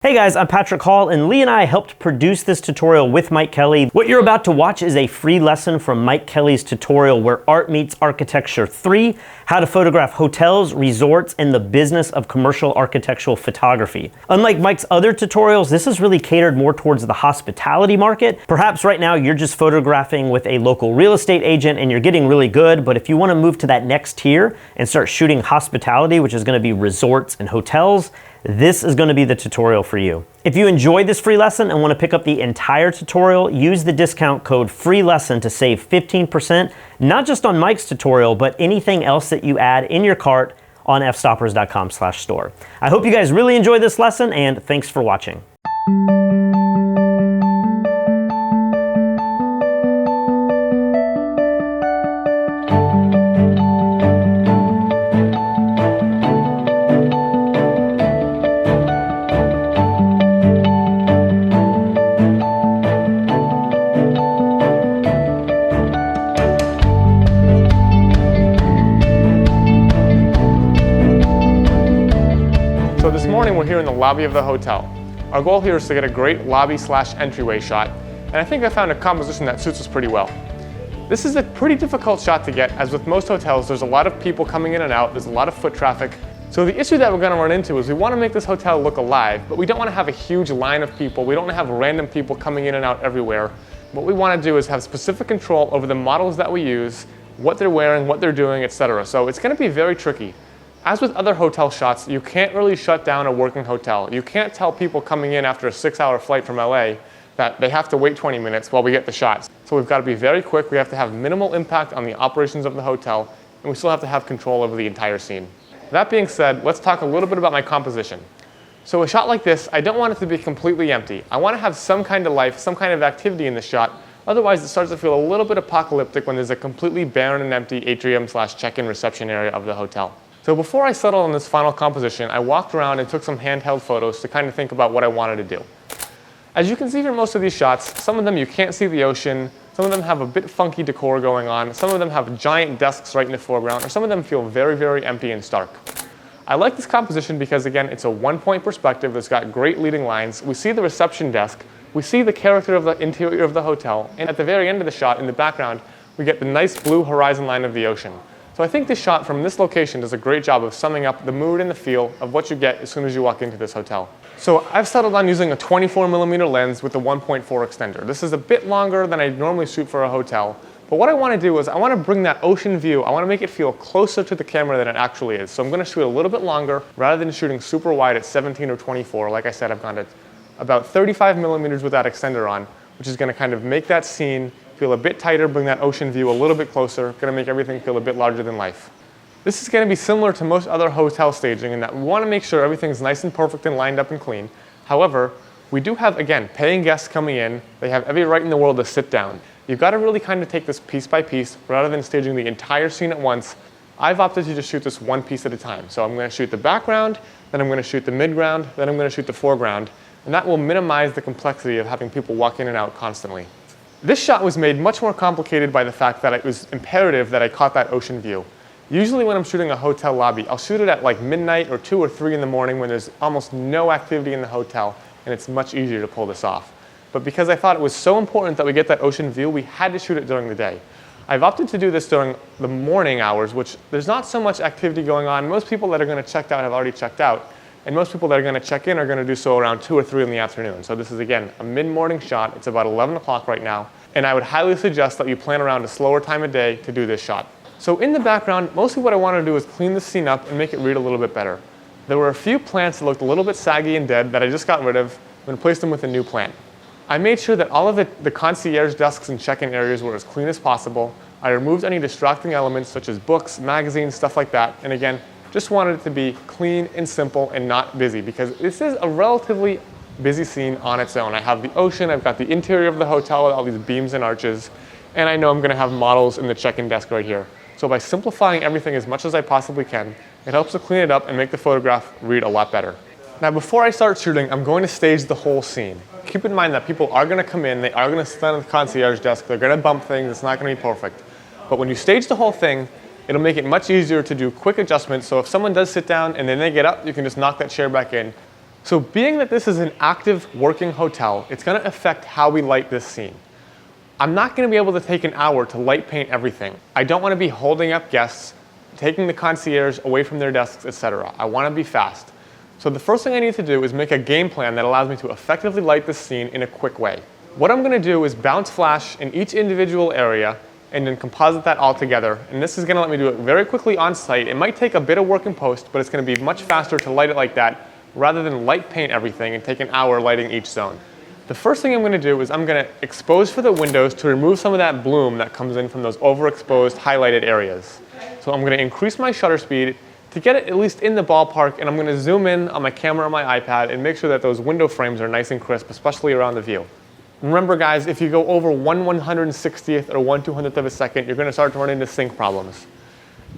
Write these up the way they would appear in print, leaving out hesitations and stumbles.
Hey guys, I'm Patrick Hall, and Lee and I helped produce this tutorial with Mike Kelly. What you're about to watch is a free lesson from Mike Kelly's tutorial where art meets architecture 3, how to photograph hotels, resorts, and the business of commercial architectural photography. Unlike Mike's other tutorials, this is really catered more towards the hospitality market. Perhaps right now you're just photographing with a local real estate agent and you're getting really good, but if you want to move to that next tier and start shooting hospitality, which is going to be resorts and hotels, this is going to be the tutorial for you. If you enjoyed this free lesson and want to pick up the entire tutorial, use the discount code FREELESSON to save 15%, not just on Mike's tutorial, but anything else that you add in your cart on fstoppers.com/store. I hope you guys really enjoyed this lesson, and thanks for watching. So this morning we're here in the lobby of the hotel. Our goal here is to get a great lobby/entryway shot, and I think I found a composition that suits us pretty well. This is a pretty difficult shot to get, as with most hotels there's a lot of people coming in and out, there's a lot of foot traffic. So the issue that we're going to run into is we want to make this hotel look alive, but we don't want to have a huge line of people, we don't want to have random people coming in and out everywhere. What we want to do is have specific control over the models that we use, what they're wearing, what they're doing, etc. So it's going to be very tricky. As with other hotel shots, you can't really shut down a working hotel. You can't tell people coming in after a 6-hour flight from LA that they have to wait 20 minutes while we get the shots. So we've got to be very quick, we have to have minimal impact on the operations of the hotel, and we still have to have control over the entire scene. That being said, let's talk a little bit about my composition. So a shot like this, I don't want it to be completely empty. I want to have some kind of life, some kind of activity in the shot. Otherwise, it starts to feel a little bit apocalyptic when there's a completely barren and empty atrium/check-in reception area of the hotel. So before I settled on this final composition, I walked around and took some handheld photos to kind of think about what I wanted to do. As you can see from most of these shots, some of them you can't see the ocean, some of them have a bit funky decor going on, some of them have giant desks right in the foreground, or some of them feel very, very empty and stark. I like this composition because, again, it's a one-point perspective that's got great leading lines. We see the reception desk, we see the character of the interior of the hotel, and at the very end of the shot, in the background, we get the nice blue horizon line of the ocean. So I think this shot from this location does a great job of summing up the mood and the feel of what you get as soon as you walk into this hotel. So I've settled on using a 24mm lens with a 1.4 extender. This is a bit longer than I normally shoot for a hotel, but what I want to do is I want to bring that ocean view, I want to make it feel closer to the camera than it actually is. So I'm going to shoot a little bit longer rather than shooting super wide at 17 or 24. Like I said, I've gone to about 35mm with that extender on, which is going to kind of make that scene feel a bit tighter, bring that ocean view a little bit closer, going to make everything feel a bit larger than life. This is going to be similar to most other hotel staging in that we want to make sure everything's nice and perfect and lined up and clean. However, we do have, again, paying guests coming in. They have every right in the world to sit down. You've got to really kind of take this piece by piece rather than staging the entire scene at once. I've opted to just shoot this one piece at a time. So I'm going to shoot the background, then I'm going to shoot the midground, then I'm going to shoot the foreground, and that will minimize the complexity of having people walk in and out constantly. This shot was made much more complicated by the fact that it was imperative that I caught that ocean view. Usually when I'm shooting a hotel lobby, I'll shoot it at like midnight or 2 or 3 in the morning when there's almost no activity in the hotel, and it's much easier to pull this off. But because I thought it was so important that we get that ocean view, we had to shoot it during the day. I've opted to do this during the morning hours, which there's not so much activity going on. Most people that are going to check out have already checked out. And most people that are going to check in are going to do so around 2 or 3 in the afternoon. So this is, again, a mid-morning shot. It's about 11 o'clock right now. And I would highly suggest that you plan around a slower time of day to do this shot. So in the background, mostly what I want to do is clean the scene up and make it read a little bit better. There were a few plants that looked a little bit saggy and dead that I just got rid of and replaced them with a new plant. I made sure that all of the concierge desks and check-in areas were as clean as possible. I removed any distracting elements such as books, magazines, stuff like that. And again, just wanted it to be clean and simple and not busy because this is a relatively busy scene on its own. I have the ocean, I've got the interior of the hotel with all these beams and arches, and I know I'm going to have models in the check-in desk right here. So by simplifying everything as much as I possibly can, it helps to clean it up and make the photograph read a lot better. Now before I start shooting, I'm going to stage the whole scene. Keep in mind that people are going to come in, they are going to stand at the concierge desk, they're going to bump things, it's not going to be perfect. But when you stage the whole thing, it'll make it much easier to do quick adjustments. So if someone does sit down and then they get up, you can just knock that chair back in. So being that this is an active working hotel, it's going to affect how we light this scene. I'm not going to be able to take an hour to light paint everything. I don't want to be holding up guests, taking the concierge away from their desks, etc. I want to be fast. So the first thing I need to do is make a game plan that allows me to effectively light this scene in a quick way. What I'm going to do is bounce flash in each individual area and then composite that all together. And this is going to let me do it very quickly on site. It might take a bit of work in post, but it's going to be much faster to light it like that rather than light paint everything and take an hour lighting each zone. The first thing I'm going to do is I'm going to expose for the windows to remove some of that bloom that comes in from those overexposed highlighted areas. So I'm going to increase my shutter speed to get it at least in the ballpark, and I'm going to zoom in on my camera on my iPad and make sure that those window frames are nice and crisp, especially around the view. Remember guys, if you go over 1/160th or 1/200th of a second, you're going to start to run into sync problems.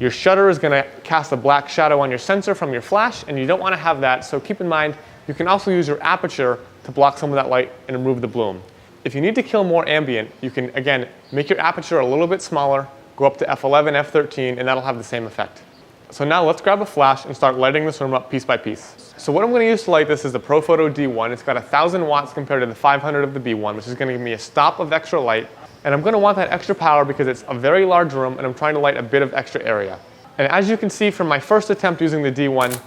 Your shutter is going to cast a black shadow on your sensor from your flash, and you don't want to have that, so keep in mind you can also use your aperture to block some of that light and remove the bloom. If you need to kill more ambient, you can, again, make your aperture a little bit smaller, go up to f11, f13, and that'll have the same effect. So now let's grab a flash and start lighting this room up piece by piece. So what I'm going to use to light this is the ProPhoto D1. It's got 1,000 watts compared to the 500 of the B1, which is going to give me a stop of extra light. And I'm going to want that extra power because it's a very large room and I'm trying to light a bit of extra area. And as you can see from my first attempt using the D1,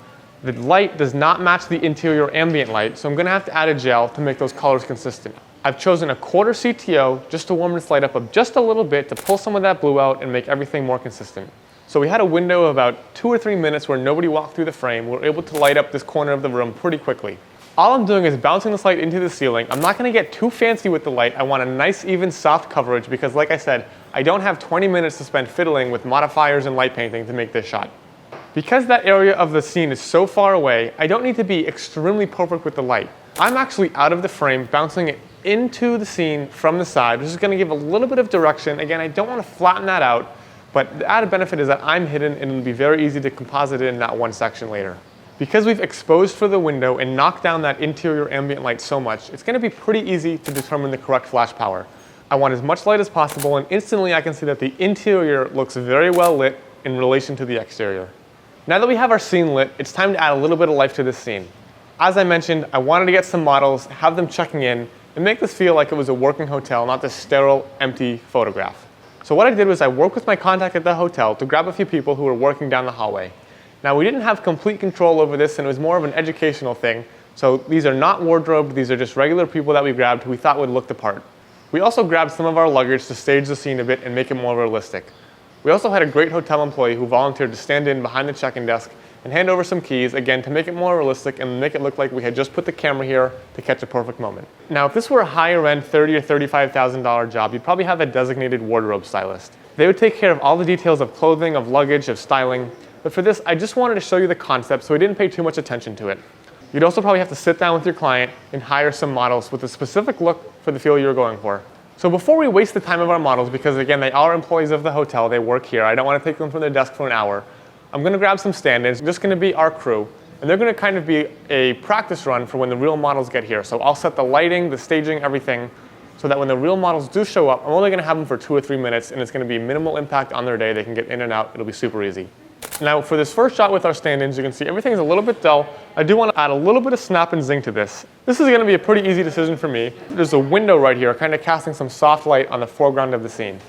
the light does not match the interior ambient light, so I'm going to have to add a gel to make those colors consistent. I've chosen a 1/4 CTO just to warm this light up just a little bit to pull some of that blue out and make everything more consistent. So we had a window of about 2 or 3 minutes where nobody walked through the frame. We were able to light up this corner of the room pretty quickly. All I'm doing is bouncing this light into the ceiling. I'm not going to get too fancy with the light. I want a nice, even, soft coverage because, like I said, I don't have 20 minutes to spend fiddling with modifiers and light painting to make this shot. Because that area of the scene is so far away, I don't need to be extremely perfect with the light. I'm actually out of the frame, bouncing it into the scene from the side, which is going to give a little bit of direction. Again, I don't want to flatten that out, but the added benefit is that I'm hidden and it'll be very easy to composite in that one section later. Because we've exposed for the window and knocked down that interior ambient light so much, it's going to be pretty easy to determine the correct flash power. I want as much light as possible, and instantly I can see that the interior looks very well lit in relation to the exterior. Now that we have our scene lit, it's time to add a little bit of life to this scene. As I mentioned, I wanted to get some models, have them checking in, and make this feel like it was a working hotel, not this sterile, empty photograph. So what I did was I worked with my contact at the hotel to grab a few people who were working down the hallway. Now we didn't have complete control over this, and it was more of an educational thing. So these are not wardrobed, these are just regular people that we grabbed who we thought would look the part. We also grabbed some of our luggage to stage the scene a bit and make it more realistic. We also had a great hotel employee who volunteered to stand in behind the check-in desk and hand over some keys, again, to make it more realistic and make it look like we had just put the camera here to catch a perfect moment. Now, if this were a higher-end $30,000 or $35,000 job, you'd probably have a designated wardrobe stylist. They would take care of all the details of clothing, of luggage, of styling. But for this, I just wanted to show you the concept, so I didn't pay too much attention to it. You'd also probably have to sit down with your client and hire some models with a specific look for the feel you're going for. So before we waste the time of our models, because again, they are employees of the hotel, they work here, I don't want to take them from their desk for an hour, I'm going to grab some stand-ins, just going to be our crew, and they're going to kind of be a practice run for when the real models get here. So I'll set the lighting, the staging, everything, so that when the real models do show up, I'm only going to have them for 2 or 3 minutes, and it's going to be minimal impact on their day. They can get in and out. It'll be super easy. Now, for this first shot with our stand-ins, you can see everything's a little bit dull. I do want to add a little bit of snap and zing to this. This is going to be a pretty easy decision for me. There's a window right here, kind of casting some soft light on the foreground of the scene.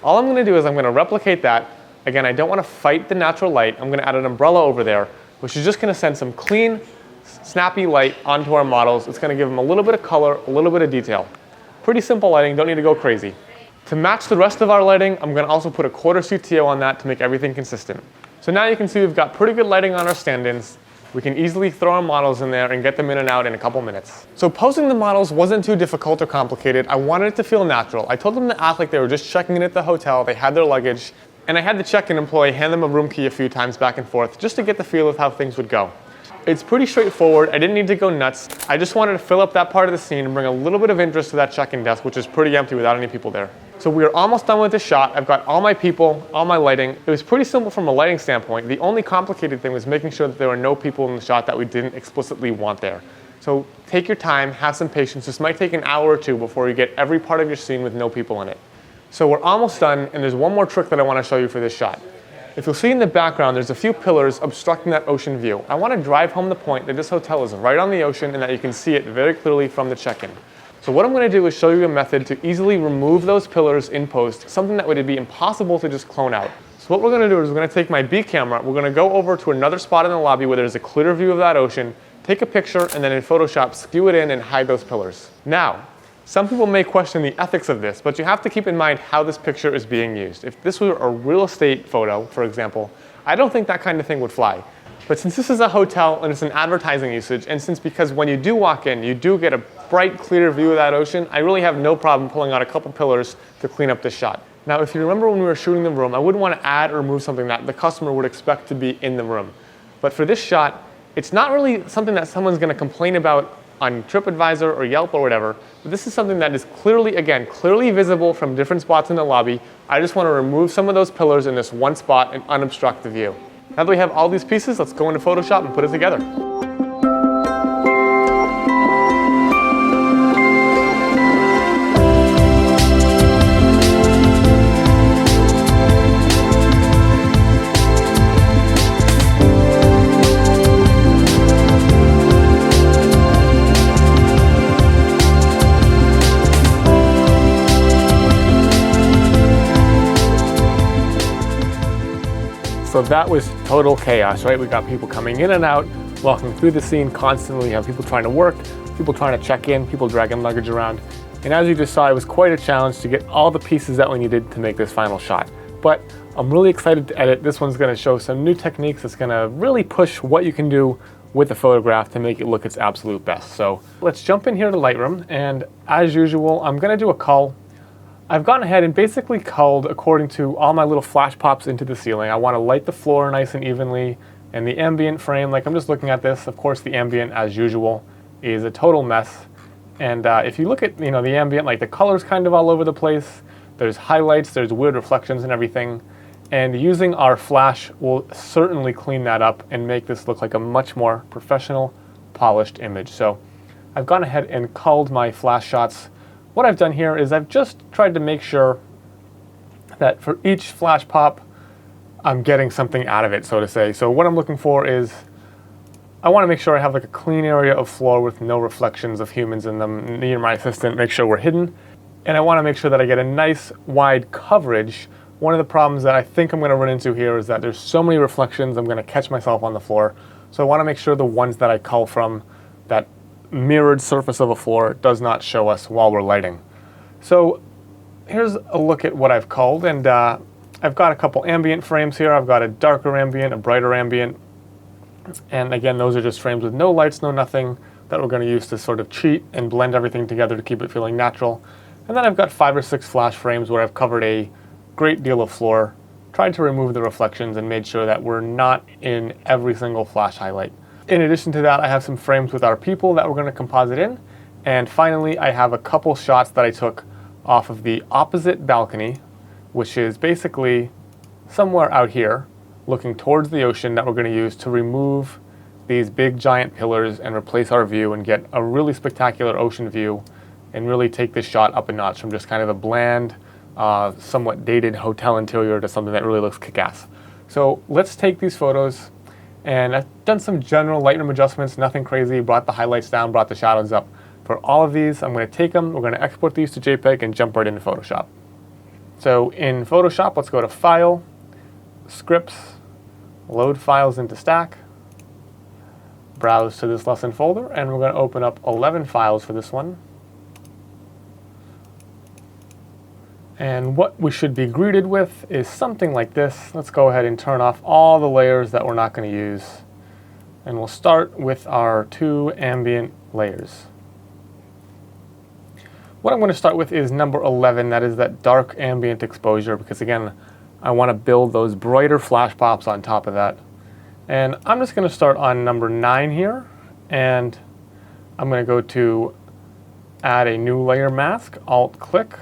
All I'm going to do is I'm going to replicate that. Again, I don't want to fight the natural light. I'm going to add an umbrella over there, which is just going to send some clean, snappy light onto our models. It's going to give them a little bit of color, a little bit of detail. Pretty simple lighting, don't need to go crazy. To match the rest of our lighting, I'm going to also put a 1/4 CTO on that to make everything consistent. So now you can see we've got pretty good lighting on our stand-ins. We can easily throw our models in there and get them in and out in a couple minutes. So posing the models wasn't too difficult or complicated. I wanted it to feel natural. I told them to act like they were just checking in at the hotel, they had their luggage, and I had the check-in employee hand them a room key a few times back and forth just to get the feel of how things would go. It's pretty straightforward. I didn't need to go nuts. I just wanted to fill up that part of the scene and bring a little bit of interest to that check-in desk, which is pretty empty without any people there. So we are almost done with the shot. I've got all my people, all my lighting. It was pretty simple from a lighting standpoint. The only complicated thing was making sure that there were no people in the shot that we didn't explicitly want there. So take your time, have some patience. This might take an hour or two before you get every part of your scene with no people in it. So we're almost done, and there's one more trick that I want to show you for this shot. If you'll see in the background, there's a few pillars obstructing that ocean view. I want to drive home the point that this hotel is right on the ocean and that you can see it very clearly from the check-in. So what I'm going to do is show you a method to easily remove those pillars in post, something that would be impossible to just clone out. So what we're going to do is we're going to take my B camera, we're going to go over to another spot in the lobby where there's a clear view of that ocean, take a picture, and then in Photoshop, skew it in and hide those pillars. Now, some people may question the ethics of this, but you have to keep in mind how this picture is being used. If this were a real estate photo, for example, I don't think that kind of thing would fly. But since this is a hotel and it's an advertising usage, and because when you do walk in, you do get a bright, clear view of that ocean, I really have no problem pulling out a couple pillars to clean up this shot. Now, if you remember when we were shooting the room, I wouldn't want to add or remove something that the customer would expect to be in the room. But for this shot, it's not really something that someone's going to complain about on TripAdvisor or Yelp or whatever. But this is something that is clearly visible from different spots in the lobby. I just want to remove some of those pillars in this one spot and unobstruct the view. Now that we have all these pieces, let's go into Photoshop and put it together. So that was total chaos, right? We got people coming in and out, walking through the scene constantly. You have people trying to work, people trying to check in, people dragging luggage around. And as you just saw, it was quite a challenge to get all the pieces that we needed to make this final shot. But I'm really excited to edit. This one's gonna show some new techniques that's gonna really push what you can do with the photograph to make it look its absolute best. So let's jump in here to Lightroom. And as usual, I'm gonna do a cull. I've gone ahead and basically culled according to all my little flash pops into the ceiling. I want to light the floor nice and evenly, and the ambient frame, like I'm just looking at this, of course the ambient as usual is a total mess. And if you look at the ambient, like the color's kind of all over the place, there's highlights, there's weird reflections and everything, and using our flash will certainly clean that up and make this look like a much more professional, polished image. So I've gone ahead and culled my flash shots. What I've done here is I've just tried to make sure that for each flash pop, I'm getting something out of it, so to say. So what I'm looking for is, I want to make sure I have like a clean area of floor with no reflections of humans in them. Me and my assistant make sure we're hidden. And I want to make sure that I get a nice wide coverage. One of the problems that I think I'm going to run into here is that there's so many reflections, I'm going to catch myself on the floor. So I want to make sure the ones that I cull from that mirrored surface of a floor does not show us while we're lighting. So here's a look at what I've culled, and I've got a couple ambient frames here. I've got a darker ambient, a brighter ambient, and again, those are just frames with no lights, no nothing, that we're going to use to sort of cheat and blend everything together to keep it feeling natural. And then I've got 5 or 6 flash frames where I've covered a great deal of floor, tried to remove the reflections and made sure that we're not in every single flash highlight. In addition to that, I have some frames with our people that we're going to composite in. And finally, I have a couple shots that I took off of the opposite balcony, which is basically somewhere out here, looking towards the ocean, that we're going to use to remove these big giant pillars and replace our view and get a really spectacular ocean view and really take this shot up a notch from just kind of a bland, somewhat dated hotel interior to something that really looks kick-ass. So let's take these photos. And I've done some general Lightroom adjustments, nothing crazy, brought the highlights down, brought the shadows up. For all of these, I'm going to take them, we're going to export these to JPEG and jump right into Photoshop. So in Photoshop, let's go to File, Scripts, Load Files into Stack, browse to this lesson folder, and we're going to open up 11 files for this one. And what we should be greeted with is something like this. Let's go ahead and turn off all the layers that we're not going to use. And we'll start with our 2 ambient layers. What I'm going to start with is number 11, that is that dark ambient exposure, because again, I want to build those brighter flash pops on top of that. And I'm just going to start on number 9 here, and I'm going to go to add a new layer mask, Alt-click,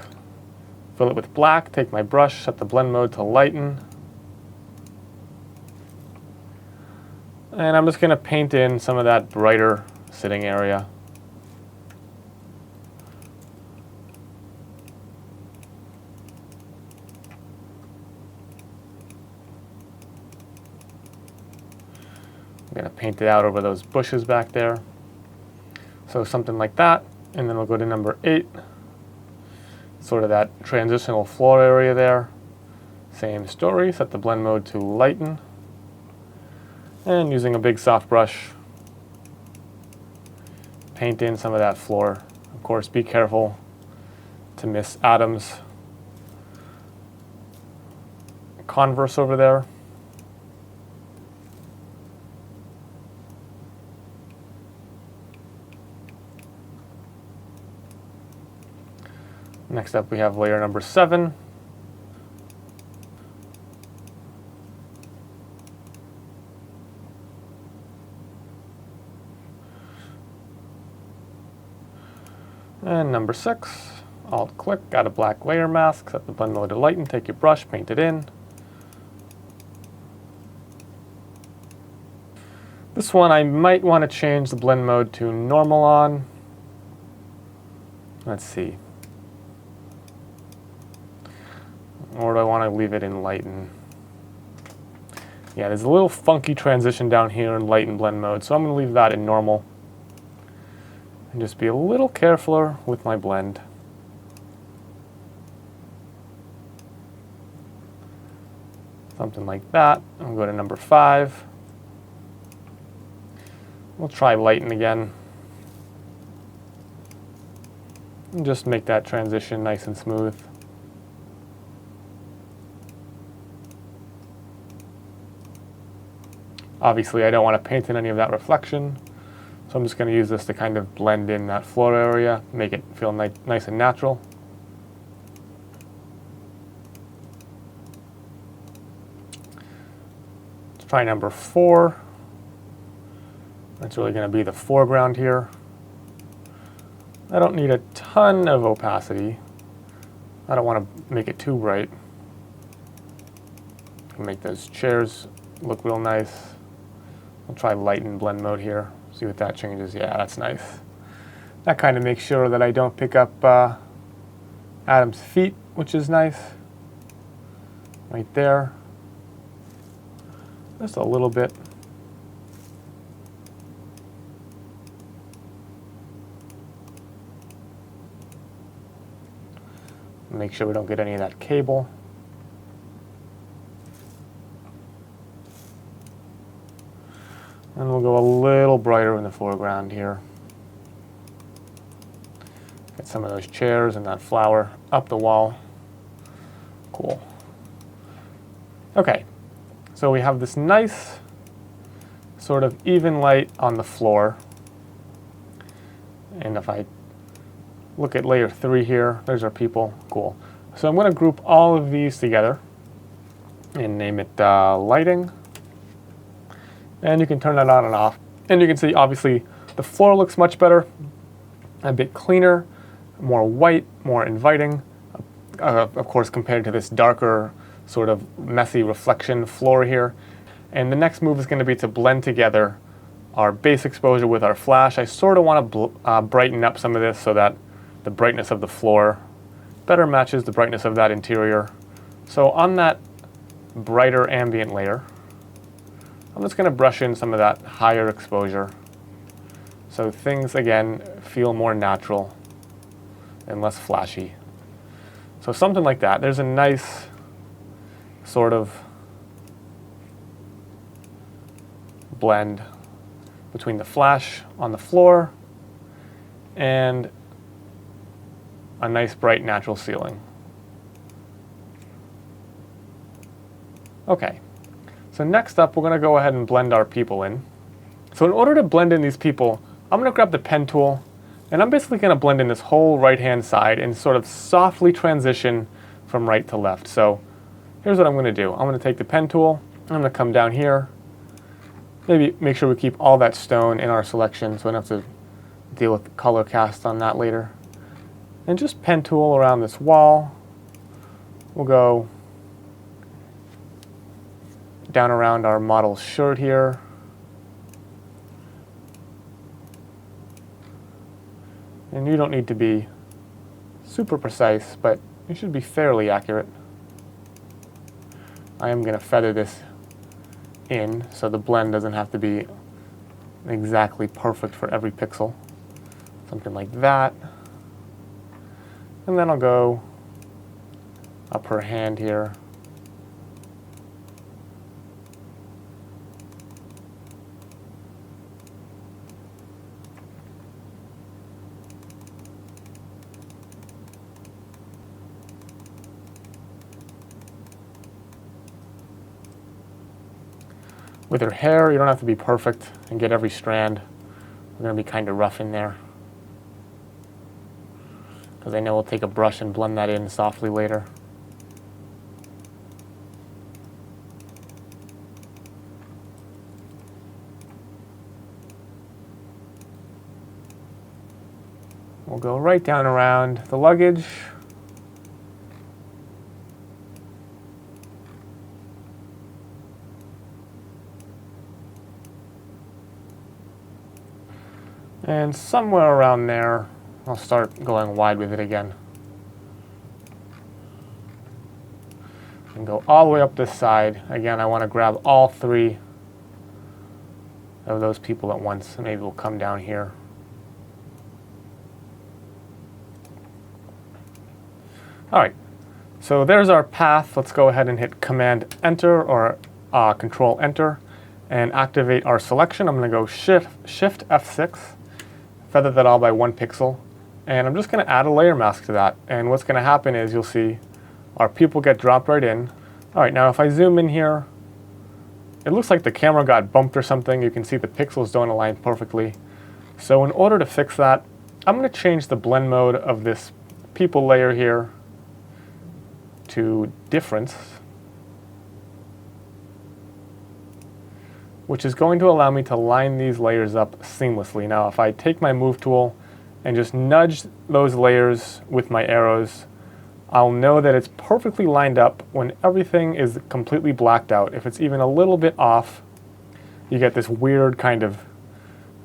fill it with black, take my brush, set the blend mode to lighten. And I'm just going to paint in some of that brighter sitting area. I'm going to paint it out over those bushes back there. So something like that. And then we'll go to number 8. Sort of that transitional floor area there. Same story, set the blend mode to lighten. And using a big soft brush, paint in some of that floor. Of course, be careful to miss Adam's converse over there. Next up we have layer number 7. And number 6, Alt-click, got a black layer mask, set the blend mode to lighten, take your brush, paint it in. This one I might want to change the blend mode to normal on. Let's see. Or do I want to leave it in lighten? Yeah, there's a little funky transition down here in lighten blend mode, so I'm going to leave that in normal. And just be a little carefuler with my blend. Something like that. I'm going to go to number 5. We'll try lighten again. And just make that transition nice and smooth. Obviously, I don't want to paint in any of that reflection. So I'm just going to use this to kind of blend in that floor area, make it feel nice and natural. Let's try number 4. That's really going to be the foreground here. I don't need a ton of opacity. I don't want to make it too bright. Make those chairs look real nice. I'll try lighten blend mode here. See what that changes. Yeah, that's nice. That kind of makes sure that I don't pick up Adam's feet, which is nice. Right there. Just a little bit. Make sure we don't get any of that cable. And we'll go a little brighter in the foreground here. Get some of those chairs and that flower up the wall. Cool. Okay, so we have this nice sort of even light on the floor. And if I look at layer 3 here, there's our people. Cool. So I'm going to group all of these together and name it lighting. And you can turn that on and off. And you can see, obviously, the floor looks much better, a bit cleaner, more white, more inviting, of course, compared to this darker, sort of messy reflection floor here. And the next move is going to be to blend together our base exposure with our flash. I sort of want to brighten up some of this so that the brightness of the floor better matches the brightness of that interior. So on that brighter ambient layer, I'm just going to brush in some of that higher exposure so things, again, feel more natural and less flashy. So something like that. There's a nice sort of blend between the flash on the floor and a nice, bright, natural ceiling. Okay. So next up, we're going to go ahead and blend our people in. So in order to blend in these people, I'm going to grab the pen tool, and I'm basically going to blend in this whole right-hand side and sort of softly transition from right to left. So here's what I'm going to do. I'm going to take the pen tool, I'm going to come down here, maybe make sure we keep all that stone in our selection so we don't have to deal with the color cast on that later. And just pen tool around this wall. We'll go down around our model's shirt here. And you don't need to be super precise, but you should be fairly accurate. I am going to feather this in so the blend doesn't have to be exactly perfect for every pixel. Something like that. And then I'll go up her hand here. With her hair, you don't have to be perfect and get every strand. We're going to be kind of rough in there, because I know we'll take a brush and blend that in softly later. We'll go right down around the luggage. And somewhere around there, I'll start going wide with it again. And go all the way up this side. Again, I want to grab all three of those people at once. Maybe we'll come down here. All right, so there's our path. Let's go ahead and hit Command Enter or Control Enter and activate our selection. I'm going to go Shift F6, feather that all by 1 pixel, and I'm just going to add a layer mask to that. And what's going to happen is you'll see our people get dropped right in. All right, now if I zoom in here, it looks like the camera got bumped or something. You can see the pixels don't align perfectly. So in order to fix that, I'm going to change the blend mode of this people layer here to difference, which is going to allow me to line these layers up seamlessly. Now, if I take my move tool and just nudge those layers with my arrows, I'll know that it's perfectly lined up when everything is completely blacked out. If it's even a little bit off, you get this weird kind of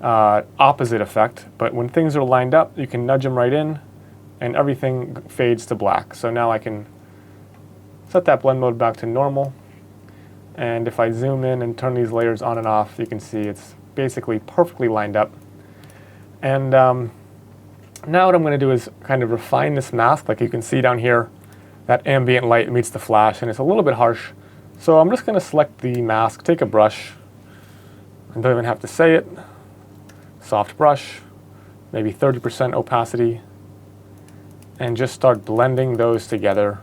opposite effect. But when things are lined up, you can nudge them right in and everything fades to black. So now I can set that blend mode back to normal. And if I zoom in and turn these layers on and off, you can see it's basically perfectly lined up. And now what I'm going to do is kind of refine this mask. Like you can see down here, that ambient light meets the flash, and it's a little bit harsh. So I'm just going to select the mask, take a brush, and don't even have to say it. Soft brush, maybe 30% opacity, and just start blending those together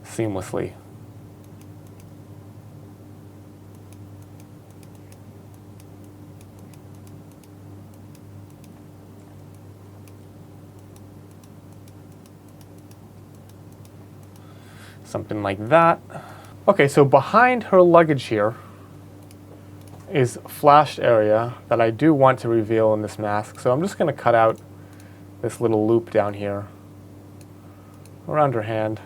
seamlessly. Something like that. Okay, so behind her luggage here is a flashed area that I do want to reveal in this mask. So I'm just going to cut out this little loop down here around her hand.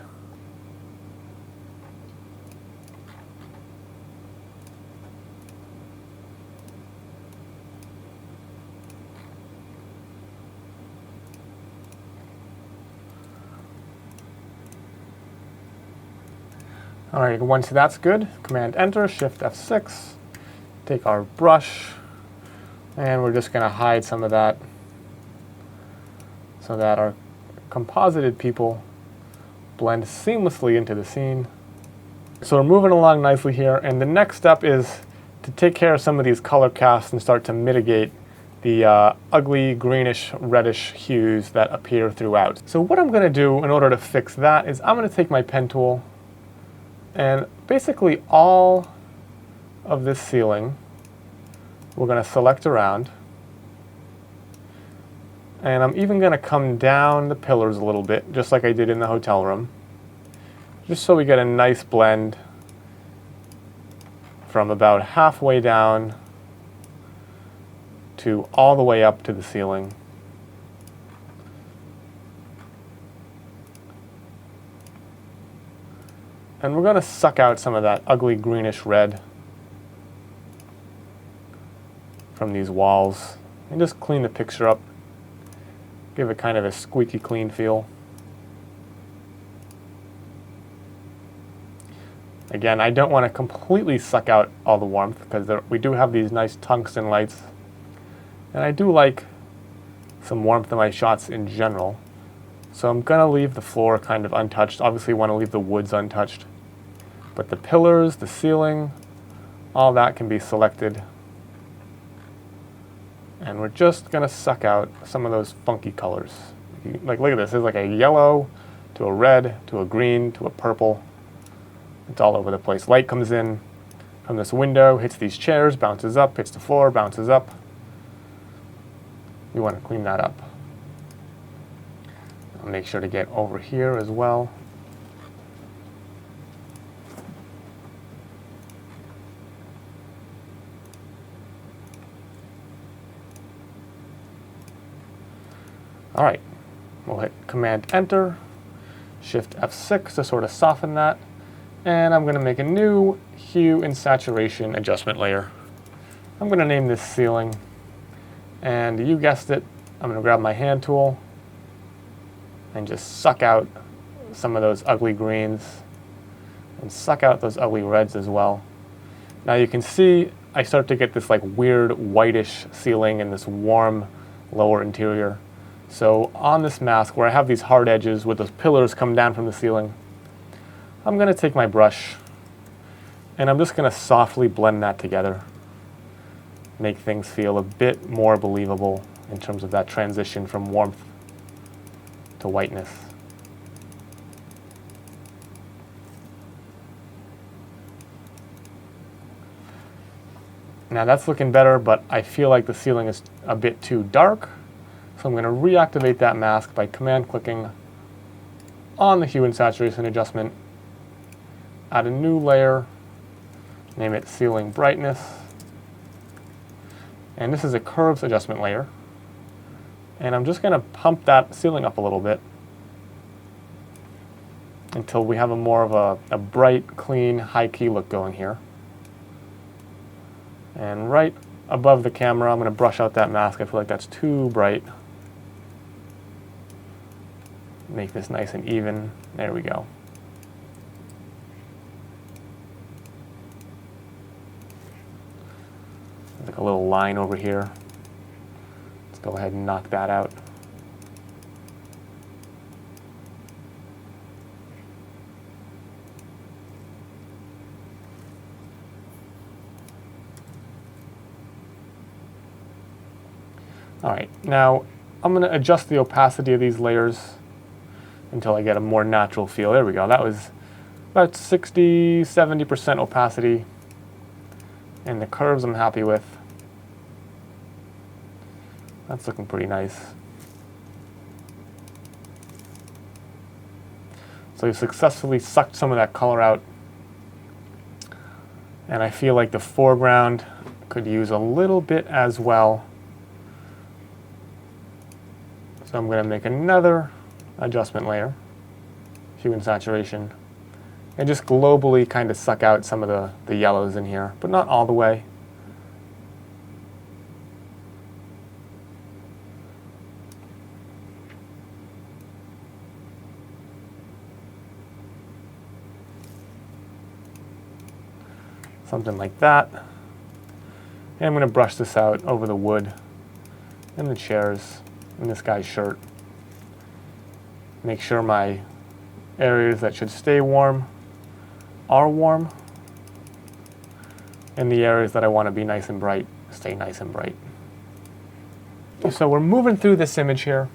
All right, once that's good, Command Enter, Shift F6, take our brush, and we're just going to hide some of that so that our composited people blend seamlessly into the scene. So we're moving along nicely here, and the next step is to take care of some of these color casts and start to mitigate the ugly greenish reddish hues that appear throughout. So what I'm going to do in order to fix that is I'm going to take my pen tool, and basically all of this ceiling we're going to select around, and I'm even going to come down the pillars a little bit, just like I did in the hotel room, just so we get a nice blend from about halfway down to all the way up to the ceiling. And we're going to suck out some of that ugly greenish red from these walls and just clean the picture up, give it kind of a squeaky clean feel. Again, I don't want to completely suck out all the warmth because we do have these nice tungsten lights And I do like some warmth in my shots in general. So I'm gonna leave the floor kind of untouched. Obviously you wanna leave the woods untouched. But the pillars, the ceiling, all that can be selected. And we're just gonna suck out some of those funky colors. Like, look at this, there's like a yellow to a red to a green to a purple. It's all over the place. Light comes in from this window, hits these chairs, bounces up, hits the floor, bounces up. We want to clean that up. I'll make sure to get over here as well. All right, we'll hit Command Enter, Shift F6 to sort of soften that. And I'm gonna make a new hue and saturation adjustment layer. I'm gonna name this ceiling. And you guessed it, I'm gonna grab my hand tool and just suck out some of those ugly greens and suck out those ugly reds as well. Now you can see I start to get this like weird whitish ceiling and this warm lower interior. So on this mask where I have these hard edges where those pillars come down from the ceiling, I'm gonna take my brush and I'm just gonna softly blend that together. Make things feel a bit more believable in terms of that transition from warmth to whiteness. Now that's looking better, but I feel like the ceiling is a bit too dark. So I'm going to reactivate that mask by command clicking on the hue and saturation adjustment, add a new layer, name it ceiling brightness, and this is a curves adjustment layer. And I'm just going to pump that ceiling up a little bit until we have a more of a bright, clean, high key look going here. And right above the camera, I'm going to brush out that mask. I feel like that's too bright. Make this nice and even. There we go. There's like a little line over here. Let's go ahead and knock that out. All right, now I'm going to adjust the opacity of these layers until I get a more natural feel. There we go. That was about 60–70% opacity. And the curves I'm happy with. That's looking pretty nice. So we've successfully sucked some of that color out. And I feel like the foreground could use a little bit as well. So I'm going to make another adjustment layer, hue and saturation, and just globally kind of suck out some of the yellows in here, but not all the way. Something like that. And I'm going to brush this out over the wood and the chairs and this guy's shirt. Make sure my areas that should stay warm are warm, and the areas that I want to be nice and bright stay nice and bright. So we're moving through this image here,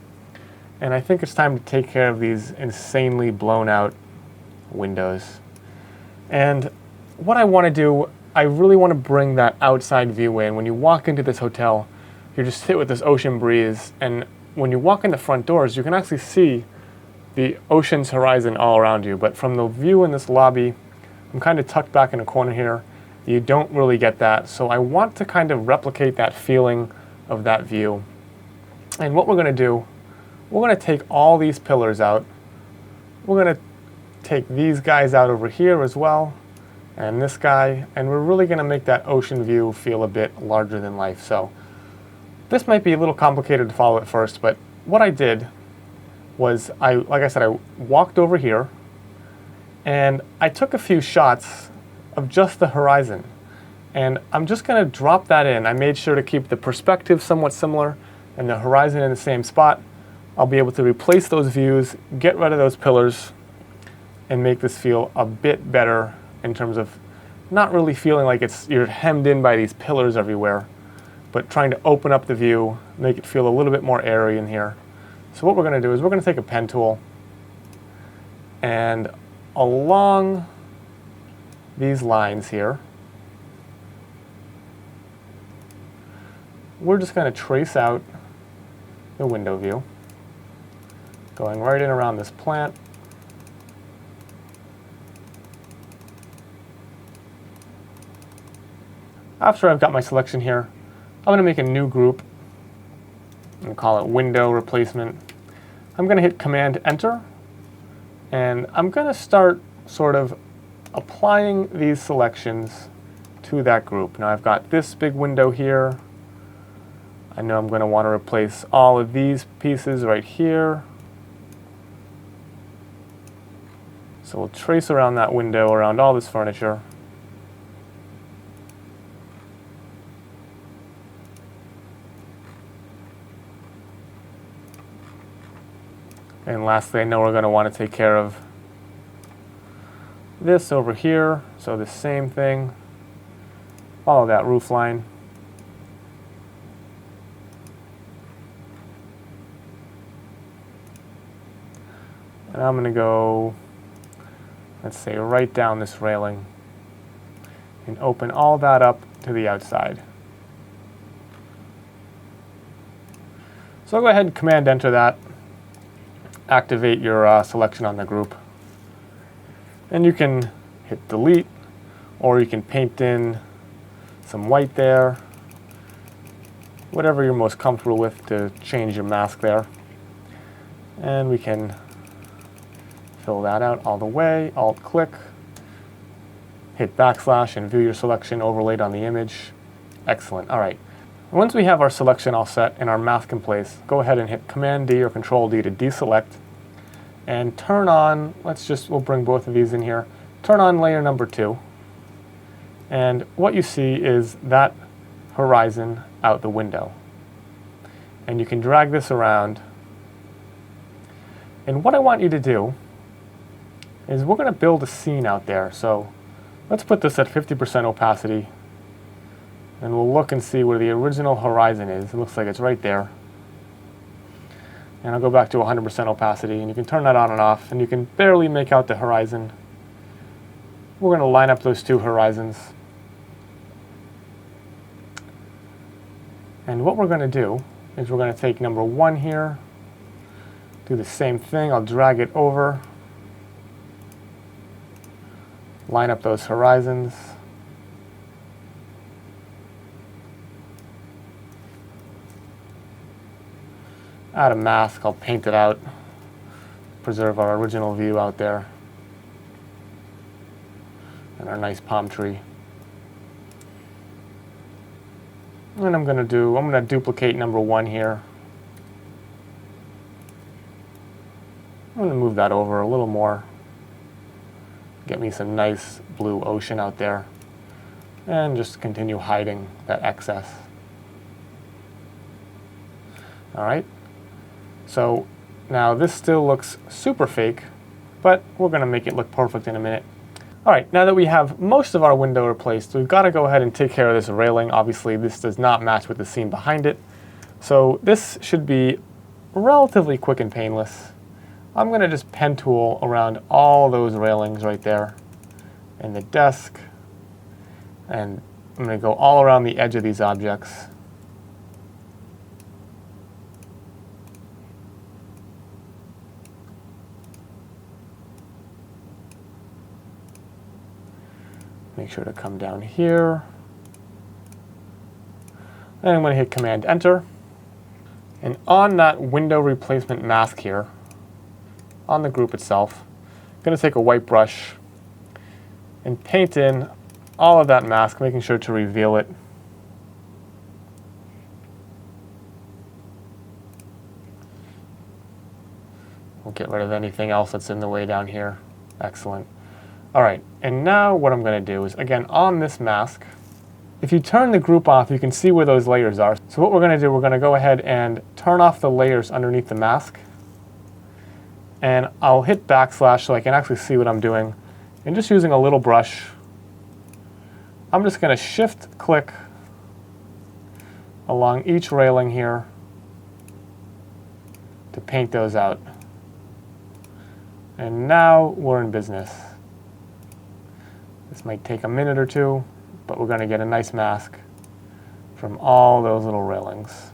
and I think it's time to take care of these insanely blown out windows. And what I want to do, I really want to bring that outside view in. When you walk into this hotel, you just sit with this ocean breeze, and when you walk in the front doors, you can actually see the ocean's horizon all around you. But from the view in this lobby, I'm kind of tucked back in a corner here. You don't really get that. So I want to kind of replicate that feeling of that view. And what we're going to do, we're going to take all these pillars out. We're going to take these guys out over here as well, and this guy, and we're really going to make that ocean view feel a bit larger than life. So this might be a little complicated to follow at first, but what I did was, like I said, I walked over here and I took a few shots of just the horizon. And I'm just going to drop that in. I made sure to keep the perspective somewhat similar and the horizon in the same spot. I'll be able to replace those views, get rid of those pillars, and make this feel a bit better in terms of not really feeling like you're hemmed in by these pillars everywhere, but trying to open up the view, make it feel a little bit more airy in here. So what we're going to do is we're going to take a pen tool, and along these lines here, we're just going to trace out the window view, going right in around this plant. After I've got my selection here, I'm going to make a new group and call it window replacement. I'm going to hit Command Enter, and I'm going to start sort of applying these selections to that group. Now I've got this big window here. I know I'm going to want to replace all of these pieces right here. So we'll trace around that window, around all this furniture. And lastly, I know we're going to want to take care of this over here. So the same thing, follow that roof line. And I'm going to go, let's say, right down this railing and open all that up to the outside. So I'll go ahead and Command Enter that. Activate your selection on the group. And you can hit delete, or you can paint in some white there, whatever you're most comfortable with to change your mask there. And we can fill that out all the way, Alt-click, hit backslash and view your selection overlaid on the image. Excellent. All right. Once we have our selection all set and our mask in place, go ahead and hit Command-D or Control-D to deselect and turn on, we'll bring both of these in here, turn on layer number 2. And what you see is that horizon out the window. And you can drag this around. And what I want you to do is we're going to build a scene out there. So let's put this at 50% opacity. And we'll look and see where the original horizon is. It looks like it's right there. And I'll go back to 100% opacity, and you can turn that on and off, and you can barely make out the horizon. We're going to line up those two horizons. And what we're going to do is we're going to take number 1 here, do the same thing. I'll drag it over, line up those horizons. Add a mask, I'll paint it out, preserve our original view out there, and our nice palm tree. And I'm going to duplicate number 1 here. I'm going to move that over a little more, get me some nice blue ocean out there, and just continue hiding that excess. All right. So now this still looks super fake, but we're going to make it look perfect in a minute. All right, now that we have most of our window replaced, we've got to go ahead and take care of this railing. Obviously, this does not match with the scene behind it. So this should be relatively quick and painless. I'm going to just pen tool around all those railings right there and the desk. And I'm going to go all around the edge of these objects. Make sure to come down here. And I'm going to hit Command Enter. And on that window replacement mask here, on the group itself, I'm going to take a white brush and paint in all of that mask, making sure to reveal it. We'll get rid of anything else that's in the way down here. Excellent. All right, and now what I'm going to do is, again, on this mask, If you turn the group off, you can see where those layers are. So what we're going to do, we're going to go ahead and turn off the layers underneath the mask. And I'll hit backslash so I can actually see what I'm doing. And just using a little brush, I'm just going to shift click along each railing here to paint those out. And now we're in business. This might take a minute or two, but we're going to get a nice mask from all those little railings.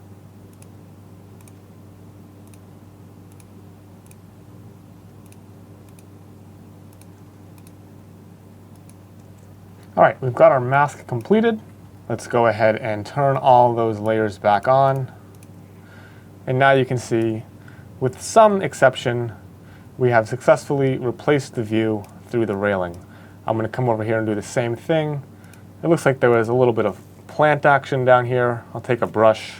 All right, we've got our mask completed. Let's go ahead and turn all those layers back on. And now you can see, with some exception, we have successfully replaced the view through the railing. I'm going to come over here and do the same thing. It looks like there was a little bit of plant action down here. I'll take a brush.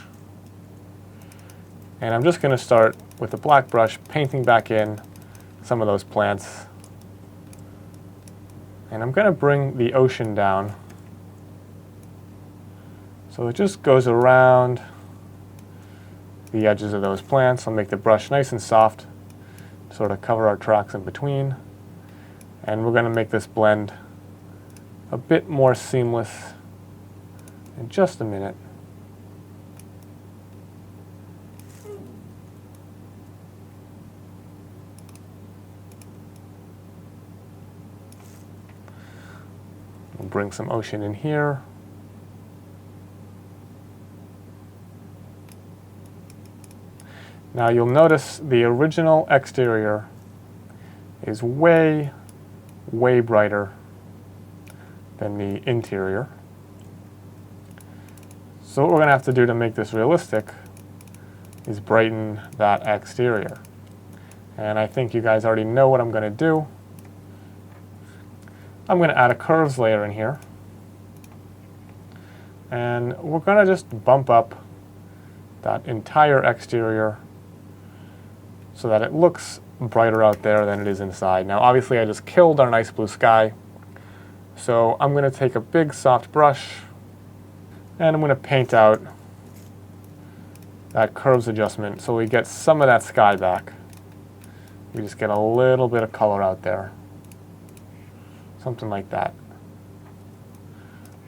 And I'm just going to start with a black brush, painting back in some of those plants. And I'm going to bring the ocean down. So it just goes around the edges of those plants. I'll make the brush nice and soft, sort of cover our tracks in between. And we're going to make this blend a bit more seamless in just a minute. We'll bring some ocean in here. Now you'll notice the original exterior is way, way brighter than the interior. So what we're going to have to do to make this realistic is brighten that exterior. And I think you guys already know what I'm going to do. I'm going to add a curves layer in here. And we're going to just bump up that entire exterior so that it looks brighter out there than it is inside. Now obviously I just killed our nice blue sky. So I'm going to take a big soft brush and I'm going to paint out that curves adjustment so we get some of that sky back. We just get a little bit of color out there. Something like that.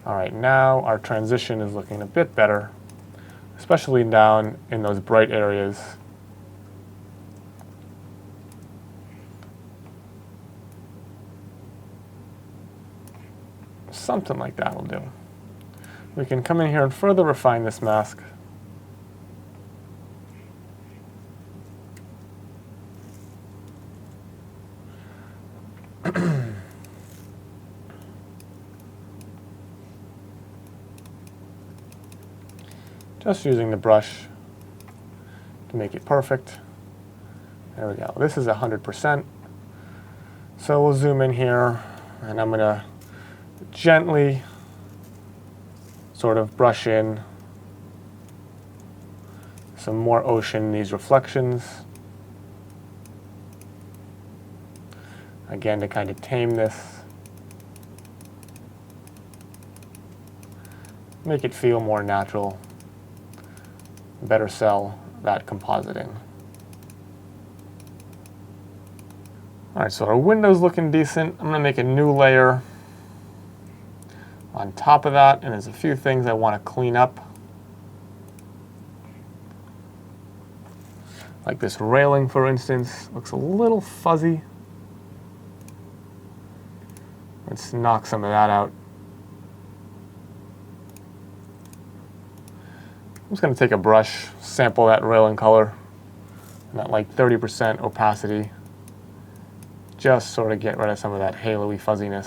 All right, now our transition is looking a bit better, especially down in those bright areas. Something like that will do. We can come in here and further refine this mask. Just using the brush to make it perfect. There we go. This is 100%. So we'll zoom in here, and I'm going to gently sort of brush in some more ocean in these reflections. Again, to kind of tame this. Make it feel more natural. Better sell that compositing. All right, so our window's looking decent. I'm going to make a new layer on top of that, and there's a few things I want to clean up. Like this railing, for instance, looks a little fuzzy. Let's knock some of that out. I'm just going to take a brush, sample that railing color, and at like 30% opacity. Just sort of get rid of some of that halo-y fuzziness.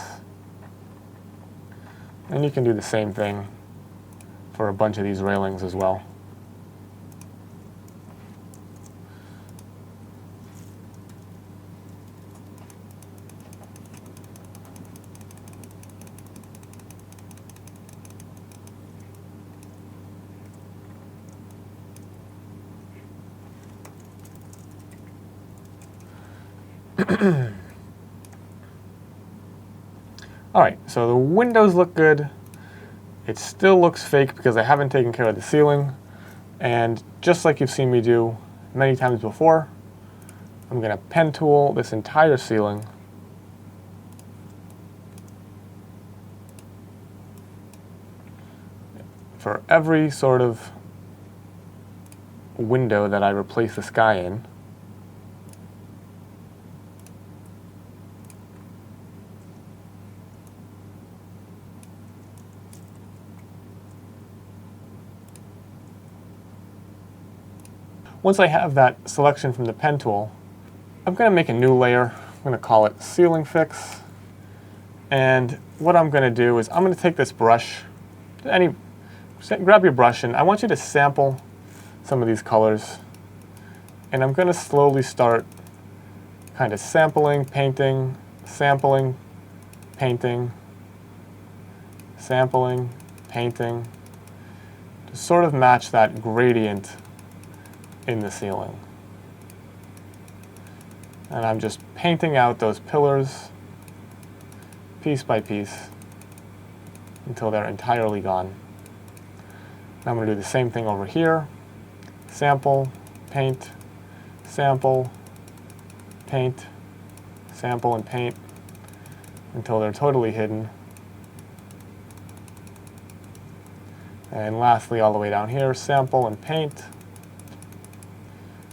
And you can do the same thing for a bunch of these railings as well. All right, so the windows look good. It still looks fake because I haven't taken care of the ceiling. And just like you've seen me do many times before, I'm going to pen tool this entire ceiling. For every sort of window that I replace the sky in. Once I have that selection from the pen tool, I'm going to make a new layer. I'm going to call it Ceiling Fix. And what I'm going to do is I'm going to take this brush, grab your brush, and I want you to sample some of these colors. And I'm going to slowly start kind of sampling, painting, sampling, painting, sampling, painting, to sort of match that gradient in the ceiling. And I'm just painting out those pillars piece by piece until they're entirely gone. And I'm going to do the same thing over here. Sample, paint, sample, paint, sample, and paint until they're totally hidden. And lastly, all the way down here, sample and paint,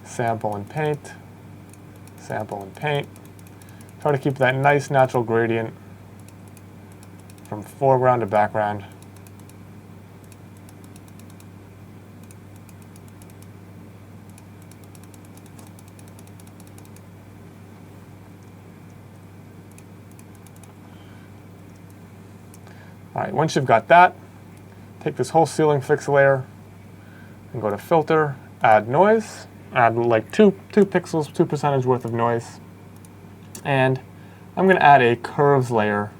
sample and paint, sample and paint. Try to keep that nice natural gradient from foreground to background. All right, once you've got that, take this whole ceiling fix layer and go to Filter, Add Noise. Add like 2 pixels, 2% worth of noise. And I'm going to add a curves layer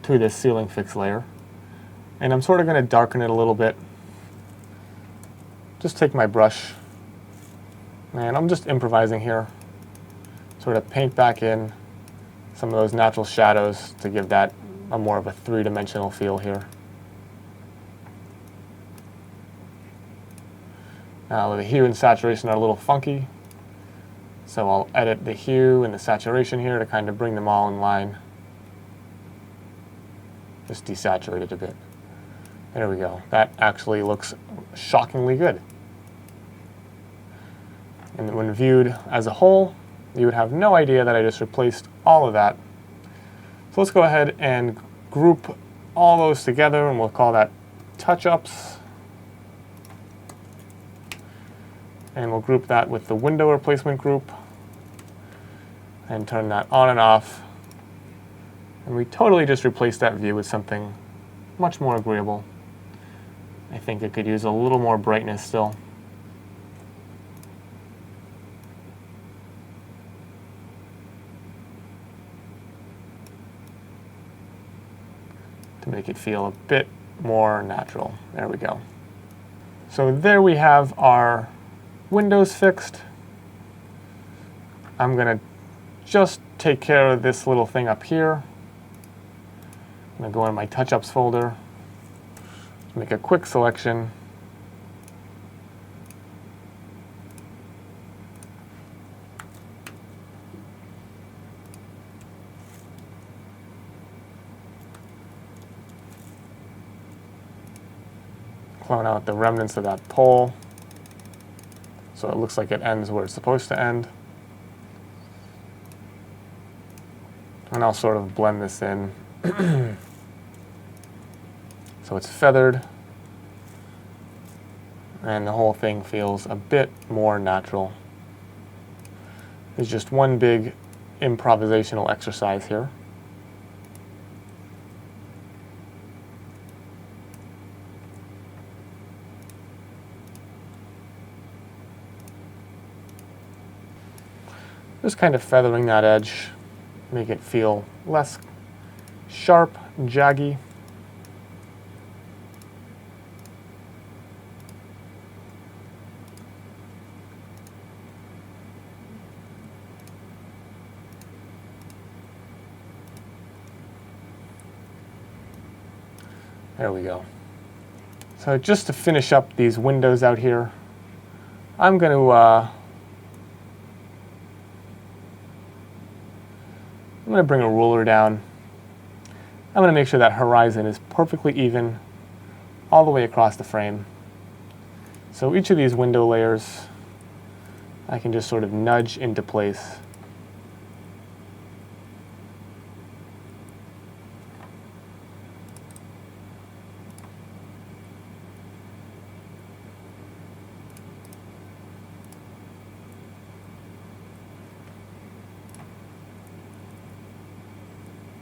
to this ceiling fix layer. And I'm sort of going to darken it a little bit. Just take my brush, and I'm just improvising here. Sort of paint back in some of those natural shadows to give that a more of a three-dimensional feel here. Now the hue and saturation are a little funky, so I'll edit the hue and the saturation here to kind of bring them all in line. Just desaturate it a bit. There we go. That actually looks shockingly good. And when viewed as a whole, you would have no idea that I just replaced all of that. So let's go ahead and group all those together, and we'll call that touch-ups. And we'll group that with the window replacement group and turn that on and off. And we totally just replaced that view with something much more agreeable. I think it could use a little more brightness still. To make it feel a bit more natural. There we go. So there we have our windows fixed. I'm going to just take care of this little thing up here. I'm going to go in my touch-ups folder, make a quick selection. Clone out the remnants of that pole so it looks like it ends where it's supposed to end. And I'll sort of blend this in so it's feathered and the whole thing feels a bit more natural. It's just one big improvisational exercise here. Just kind of feathering that edge, make it feel less sharp and jaggy. There we go. So just to finish up these windows out here, I'm going to bring a ruler down. I'm going to make sure that horizon is perfectly even all the way across the frame. So each of these window layers I can just sort of nudge into place.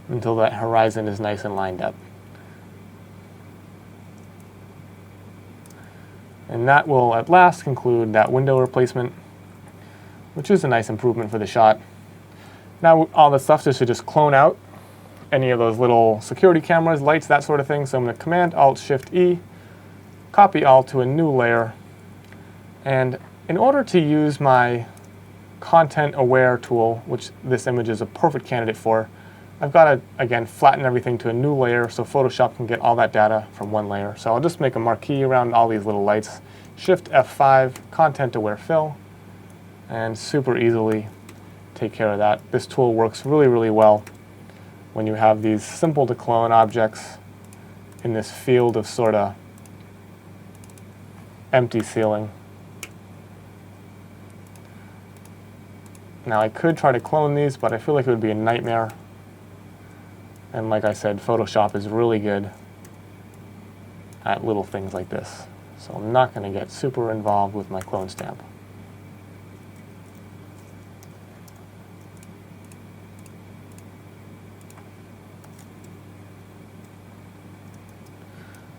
Until that horizon is nice and lined up. And that will at last conclude that window replacement, which is a nice improvement for the shot. Now all the stuff just to just clone out any of those little security cameras, lights, that sort of thing. So I'm going to Command-Alt-Shift-E, copy all to a new layer. And in order to use my Content-Aware tool, which this image is a perfect candidate for, I've got to, again, flatten everything to a new layer so Photoshop can get all that data from one layer. So I'll just make a marquee around all these little lights. Shift F5, Content-Aware Fill, and super easily take care of that. This tool works really, really well when you have these simple to clone objects in this field of sort of empty ceiling. Now I could try to clone these, but I feel like it would be a nightmare. And like I said, Photoshop is really good at little things like this. So I'm not going to get super involved with my clone stamp.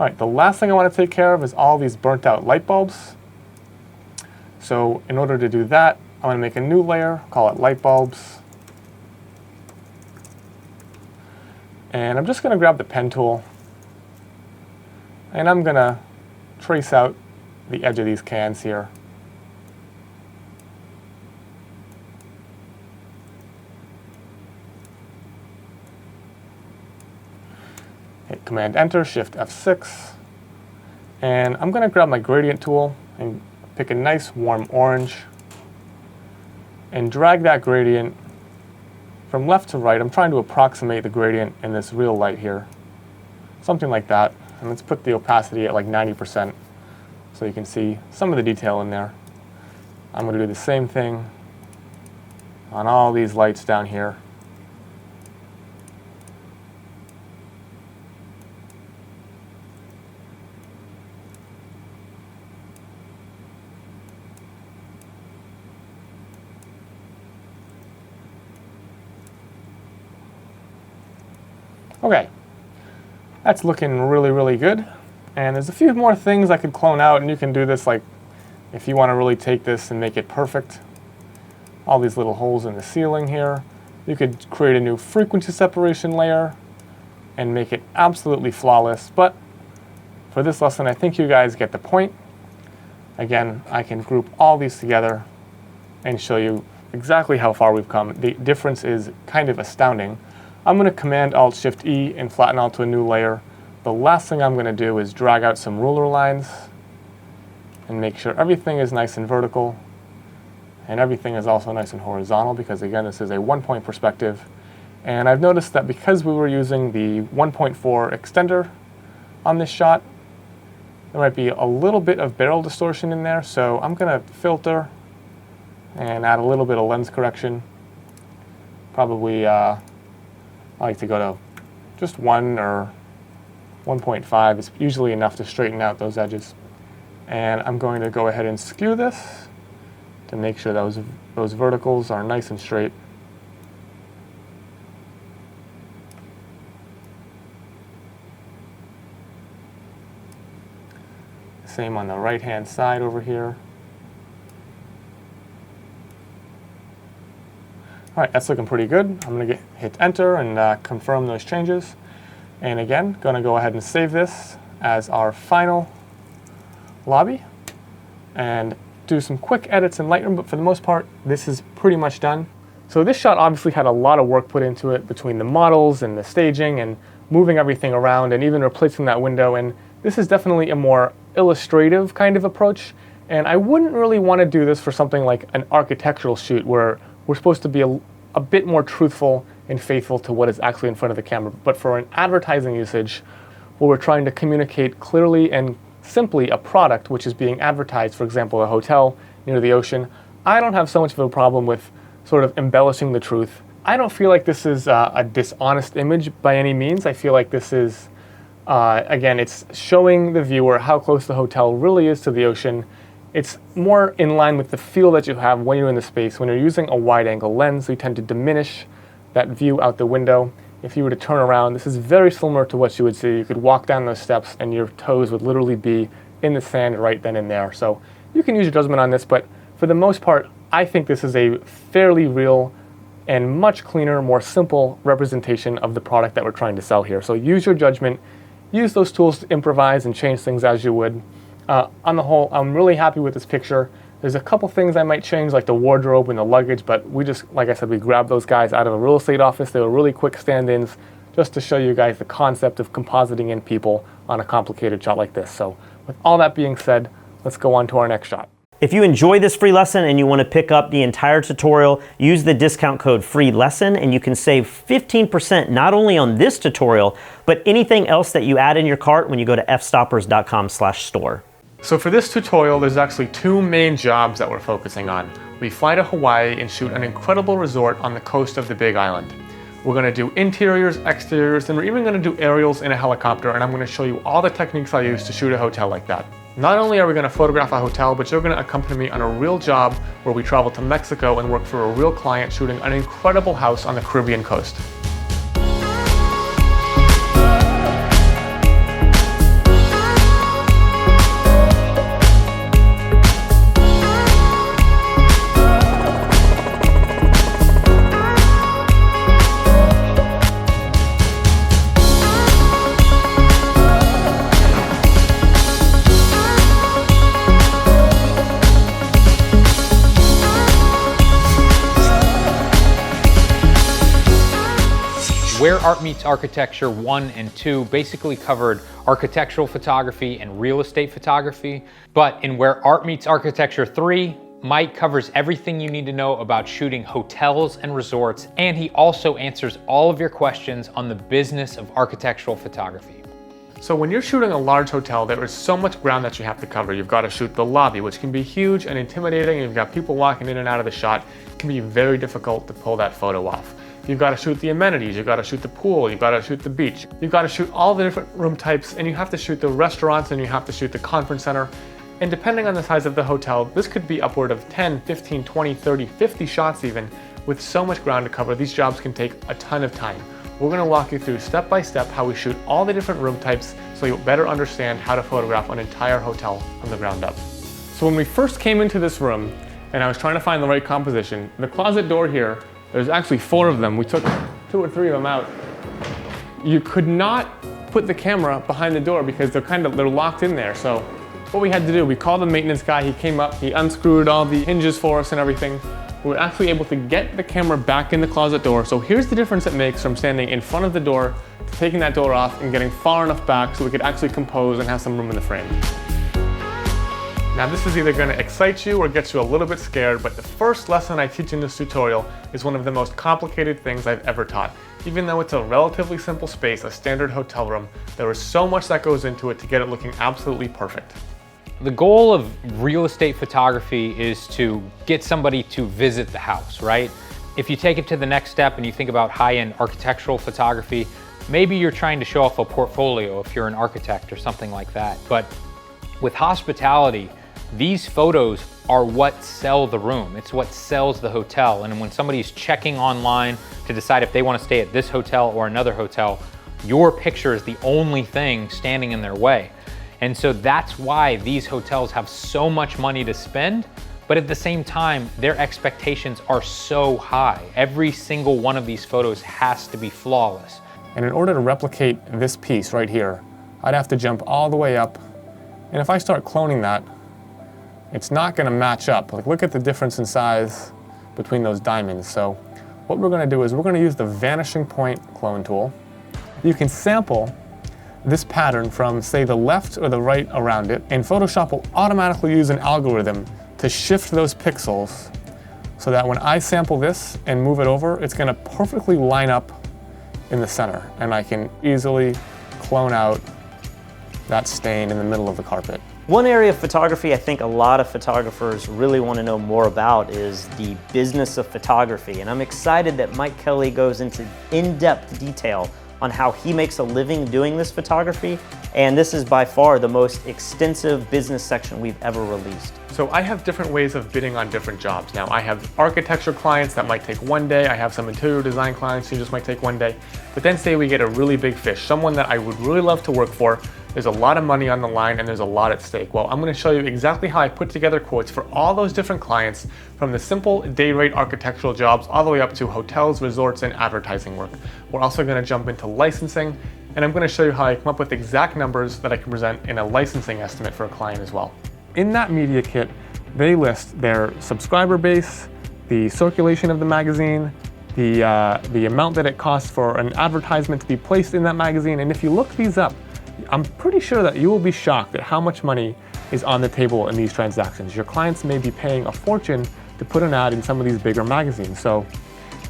All right, the last thing I want to take care of is all these burnt out light bulbs. So in order to do that, I'm going to make a new layer, call it light bulbs. And I'm just going to grab the pen tool, and I'm going to trace out the edge of these cans here. Hit Command-Enter, Shift-F6, and I'm going to grab my gradient tool and pick a nice warm orange and drag that gradient from left to right. I'm trying to approximate the gradient in this real light here. Something like that. And let's put the opacity at like 90% so you can see some of the detail in there. I'm going to do the same thing on all these lights down here. Okay, that's looking really, really good. And there's a few more things I could clone out, and you can do this like if you want to really take this and make it perfect. All these little holes in the ceiling here. You could create a new frequency separation layer and make it absolutely flawless. But for this lesson, I think you guys get the point. Again, I can group all these together and show you exactly how far we've come. The difference is kind of astounding. I'm going to Command-Alt-Shift-E and flatten all to a new layer. The last thing I'm going to do is drag out some ruler lines and make sure everything is nice and vertical and everything is also nice and horizontal, because again, this is a 1-point perspective. And I've noticed that because we were using the 1.4 extender on this shot, there might be a little bit of barrel distortion in there, so I'm going to filter and add a little bit of lens correction. Probably I like to go to just 1 or 1.5. It's usually enough to straighten out those edges. And I'm going to go ahead and skew this to make sure those verticals are nice and straight. Same on the right-hand side over here. All right, that's looking pretty good. I'm going to hit Enter and confirm those changes. And again, going to go ahead and save this as our final lobby and do some quick edits in Lightroom, but for the most part, this is pretty much done. So this shot obviously had a lot of work put into it between the models and the staging and moving everything around and even replacing that window. And This is definitely a more illustrative kind of approach, and I wouldn't really want to do this for something like an architectural shoot where we're supposed to be a bit more truthful and faithful to what is actually in front of the camera. But for an advertising usage, where we're trying to communicate clearly and simply a product which is being advertised, for example, a hotel near the ocean, I don't have so much of a problem with sort of embellishing the truth. I don't feel like this is a dishonest image by any means. I feel like this is, again, it's showing the viewer how close the hotel really is to the ocean. It's more in line with the feel that you have when you're in the space. When you're using a wide-angle lens, you tend to diminish that view out the window. If you were to turn around, this is very similar to what you would see. You could walk down those steps and your toes would literally be in the sand right then and there. So you can use your judgment on this, but for the most part, I think this is a fairly real and much cleaner, more simple representation of the product that we're trying to sell here. So use your judgment, use those tools to improvise and change things as you would. On the whole, I'm really happy with this picture. There's a couple things I might change, like the wardrobe and the luggage, but we just, like I said, we grabbed those guys out of a real estate office. They were really quick stand-ins just to show you guys the concept of compositing in people on a complicated shot like this. So with all that being said, let's go on to our next shot. If you enjoy this free lesson and you want to pick up the entire tutorial, use the discount code FREELESSON and you can save 15% not only on this tutorial, but anything else that you add in your cart when you go to fstoppers.com/store. So for this tutorial, there's actually two main jobs that we're focusing on. We fly to Hawaii and shoot an incredible resort on the coast of the Big Island. We're going to do interiors, exteriors, and we're even going to do aerials in a helicopter, and I'm going to show you all the techniques I use to shoot a hotel like that. Not only are we going to photograph a hotel, but you're going to accompany me on a real job where we travel to Mexico and work for a real client shooting an incredible house on the Caribbean coast. Where Art Meets Architecture 1 and 2 basically covered architectural photography and real estate photography. But in Where Art Meets Architecture 3, Mike covers everything you need to know about shooting hotels and resorts, and he also answers all of your questions on the business of architectural photography. So when you're shooting a large hotel, there is so much ground that you have to cover. You've got to shoot the lobby, which can be huge and intimidating. You've got people walking in and out of the shot. It can be very difficult to pull that photo off. You've got to shoot the amenities, you've got to shoot the pool, you've got to shoot the beach. You've got to shoot all the different room types, and you have to shoot the restaurants, and you have to shoot the conference center. And depending on the size of the hotel, this could be upward of 10, 15, 20, 30, 50 shots even. With so much ground to cover, these jobs can take a ton of time. We're going to walk you through step by step how we shoot all the different room types so you'll better understand how to photograph an entire hotel from the ground up. So when we first came into this room, and I was trying to find the right composition, the closet door here, there's actually 4 of them. We took 2 or 3 of them out. You could not put the camera behind the door because they're locked in there. So what we had to do, we called the maintenance guy, he came up, he unscrewed all the hinges for us and everything. We were actually able to get the camera back in the closet door. So here's the difference it makes from standing in front of the door to taking that door off and getting far enough back so we could actually compose and have some room in the frame. Now this is either going to excite you or get you a little bit scared, but the first lesson I teach in this tutorial is one of the most complicated things I've ever taught. Even though it's a relatively simple space, a standard hotel room, there is so much that goes into it to get it looking absolutely perfect. The goal of real estate photography is to get somebody to visit the house, right? If you take it to the next step and you think about high-end architectural photography, maybe you're trying to show off a portfolio if you're an architect or something like that. But with hospitality, these photos are what sell the room. It's what sells the hotel. And when somebody's checking online to decide if they want to stay at this hotel or another hotel, your picture is the only thing standing in their way. And so that's why these hotels have so much money to spend, but at the same time, their expectations are so high. Every single one of these photos has to be flawless. And in order to replicate this piece right here, I'd have to jump all the way up. And if I start cloning that, it's not going to match up. Like, look at the difference in size between those diamonds. So what we're going to do is we're going to use the vanishing point clone tool. You can sample this pattern from, say, the left or the right around it, and Photoshop will automatically use an algorithm to shift those pixels so that when I sample this and move it over, it's going to perfectly line up in the center, and I can easily clone out that stain in the middle of the carpet. One area of photography I think a lot of photographers really want to know more about is the business of photography, and I'm excited that Mike Kelly goes into in-depth detail on how he makes a living doing this photography, and this is by far the most extensive business section we've ever released. So I have different ways of bidding on different jobs. Now I have architecture clients that might take one day, I have some interior design clients who just might take one day, but then say we get a really big fish, someone that I would really love to work for, there's a lot of money on the line and there's a lot at stake. Well, I'm going to show you exactly how I put together quotes for all those different clients, from the simple day rate architectural jobs all the way up to hotels, resorts, and advertising work. We're also going to jump into licensing, and I'm going to show you how I come up with exact numbers that I can present in a licensing estimate for a client as well. In that media kit, they list their subscriber base, the circulation of the magazine, the amount that it costs for an advertisement to be placed in that magazine, and if you look these up, I'm pretty sure that you will be shocked at how much money is on the table in these transactions. Your clients may be paying a fortune to put an ad in some of these bigger magazines, so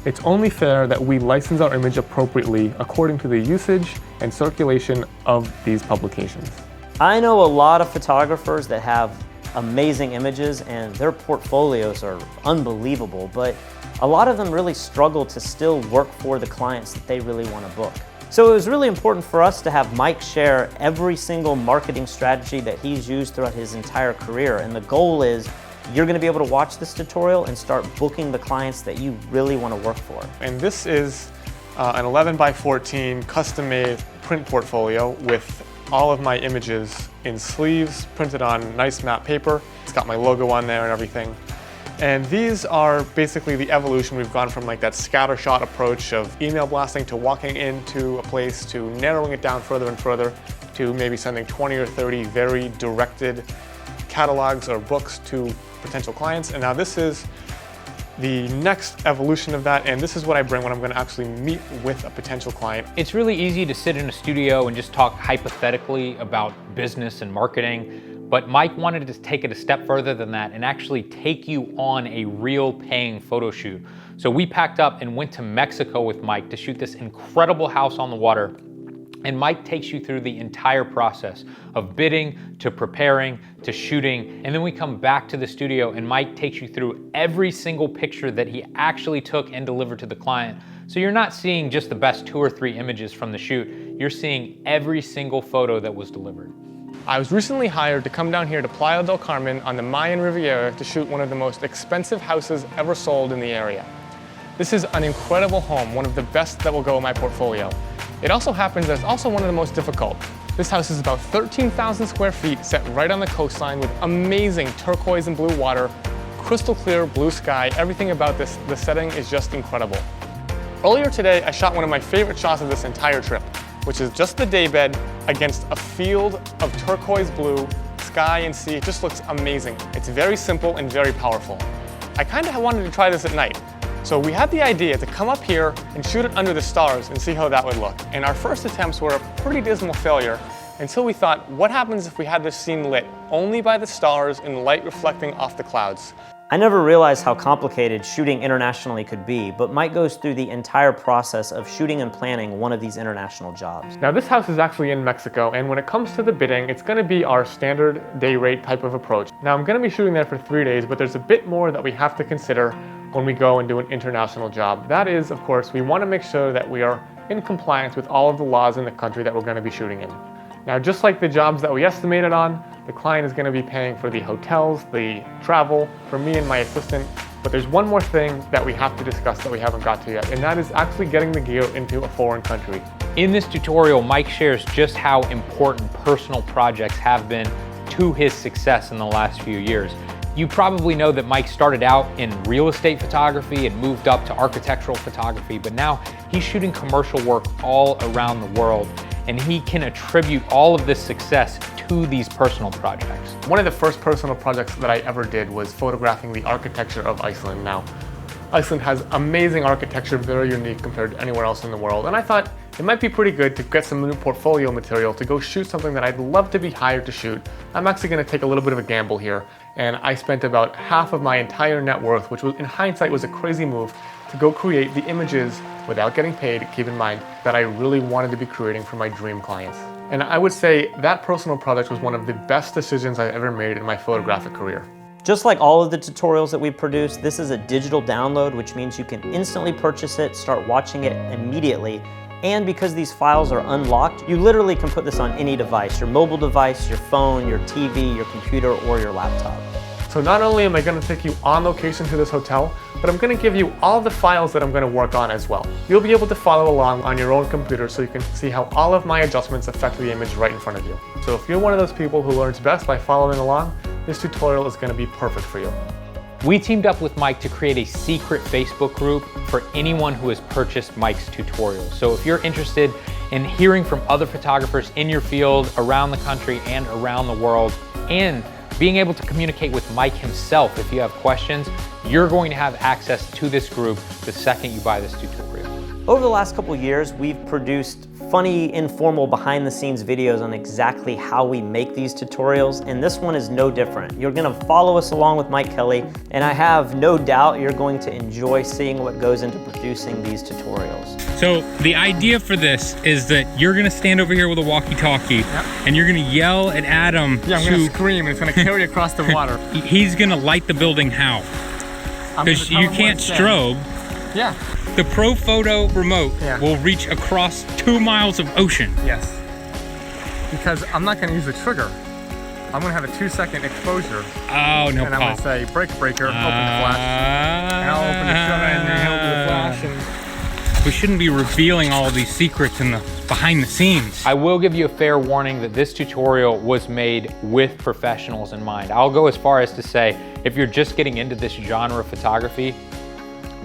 it's only fair that we license our image appropriately according to the usage and circulation of these publications. I know a lot of photographers that have amazing images and their portfolios are unbelievable, but a lot of them really struggle to still work for the clients that they really want to book. So it was really important for us to have Mike share every single marketing strategy that he's used throughout his entire career, and the goal is you're going to be able to watch this tutorial and start booking the clients that you really want to work for. And this is an 11 by 14 custom-made print portfolio with all of my images in sleeves printed on nice matte paper. It's got my logo on there and everything. And these are basically the evolution. We've gone from like that scattershot approach of email blasting to walking into a place to narrowing it down further and further to maybe sending 20 or 30 very directed catalogs or books to potential clients. And now this is the next evolution of that, and this is what I bring when I'm going to actually meet with a potential client. It's really easy to sit in a studio and just talk hypothetically about business and marketing, but Mike wanted to take it a step further than that and actually take you on a real paying photo shoot. So we packed up and went to Mexico with Mike to shoot this incredible house on the water. And Mike takes you through the entire process of bidding to preparing to shooting. And then we come back to the studio and Mike takes you through every single picture that he actually took and delivered to the client. So you're not seeing just the best 2 or 3 images from the shoot. You're seeing every single photo that was delivered. I was recently hired to come down here to Playa del Carmen on the Mayan Riviera to shoot one of the most expensive houses ever sold in the area. This is an incredible home, one of the best that will go in my portfolio. It also happens that it's also one of the most difficult. This house is about 13,000 square feet, set right on the coastline with amazing turquoise and blue water, crystal clear blue sky. Everything about the setting is just incredible. Earlier today, I shot one of my favorite shots of this entire trip, which is just the daybed against a field of turquoise blue sky and sea. It just looks amazing. It's very simple and very powerful. I kind of wanted to try this at night. So we had the idea to come up here and shoot it under the stars and see how that would look. And our first attempts were a pretty dismal failure until we thought, what happens if we had this scene lit only by the stars and light reflecting off the clouds? I never realized how complicated shooting internationally could be, but Mike goes through the entire process of shooting and planning one of these international jobs. Now this house is actually in Mexico, and when it comes to the bidding, it's going to be our standard day rate type of approach. Now I'm going to be shooting there for 3 days, but there's a bit more that we have to consider when we go and do an international job. That is, of course, we want to make sure that we are in compliance with all of the laws in the country that we're going to be shooting in. Now, just like the jobs that we estimated on, the client is going to be paying for the hotels, the travel, for me and my assistant. But there's one more thing that we have to discuss that we haven't got to yet, and that is actually getting the gear into a foreign country. In this tutorial, Mike shares just how important personal projects have been to his success in the last few years. You probably know that Mike started out in real estate photography and moved up to architectural photography, but now he's shooting commercial work all around the world, and he can attribute all of this success to these personal projects. One of the first personal projects that I ever did was photographing the architecture of Iceland. Now, Iceland has amazing architecture, very unique compared to anywhere else in the world, and I thought it might be pretty good to get some new portfolio material to go shoot something that I'd love to be hired to shoot. I'm actually going to take a little bit of a gamble here, and I spent about half of my entire net worth, which was, in hindsight, was a crazy move, to go create the images without getting paid, keep in mind, that I really wanted to be creating for my dream clients. And I would say that personal project was one of the best decisions I've ever made in my photographic career. Just like all of the tutorials that we produce, this is a digital download, which means you can instantly purchase it, start watching it immediately. And because these files are unlocked, you literally can put this on any device, your mobile device, your phone, your TV, your computer, or your laptop. So not only am I going to take you on location to this hotel, but I'm going to give you all the files that I'm going to work on as well. You'll be able to follow along on your own computer so you can see how all of my adjustments affect the image right in front of you. So if you're one of those people who learns best by following along, this tutorial is going to be perfect for you. We teamed up with Mike to create a secret Facebook group for anyone who has purchased Mike's tutorials. So if you're interested in hearing from other photographers in your field, around the country and around the world, and being able to communicate with Mike himself if you have questions, you're going to have access to this group the second you buy this tutorial. Over the last couple years, we've produced funny, informal, behind-the-scenes videos on exactly how we make these tutorials, and this one is no different. You're gonna follow us along with Mike Kelly, and I have no doubt you're going to enjoy seeing what goes into producing these tutorials. So the idea for this is that you're gonna stand over here with a walkie-talkie, and you're gonna yell at Adam. Yeah, I'm going to scream, and it's going to carry across the water. He's gonna light the building how? Because you can't strobe. Yeah. The ProPhoto remote Yeah. will reach across 2 miles of ocean. Yes. Because I'm not going to use the trigger. I'm going to have a 2-second exposure. Oh, no And I'm going pop. to say, breaker, open the flash. And I'll open the shutter and then he'll open the flash. And We shouldn't be revealing all these secrets in the behind the scenes. I will give you a fair warning that this tutorial was made with professionals in mind. I'll go as far as to say, if you're just getting into this genre of photography,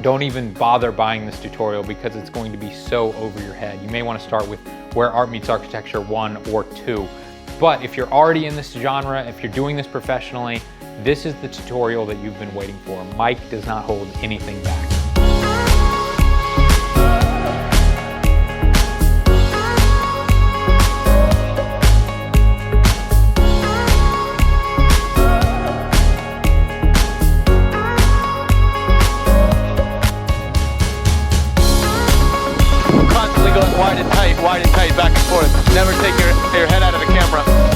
don't even bother buying this tutorial because it's going to be so over your head. You may want to start with Where Art Meets Architecture 1 or 2. But if you're already in this genre, if you're doing this professionally, this is the tutorial that you've been waiting for. Mike does not hold anything back. Wide and tight, back and forth. Never take your head out of the camera.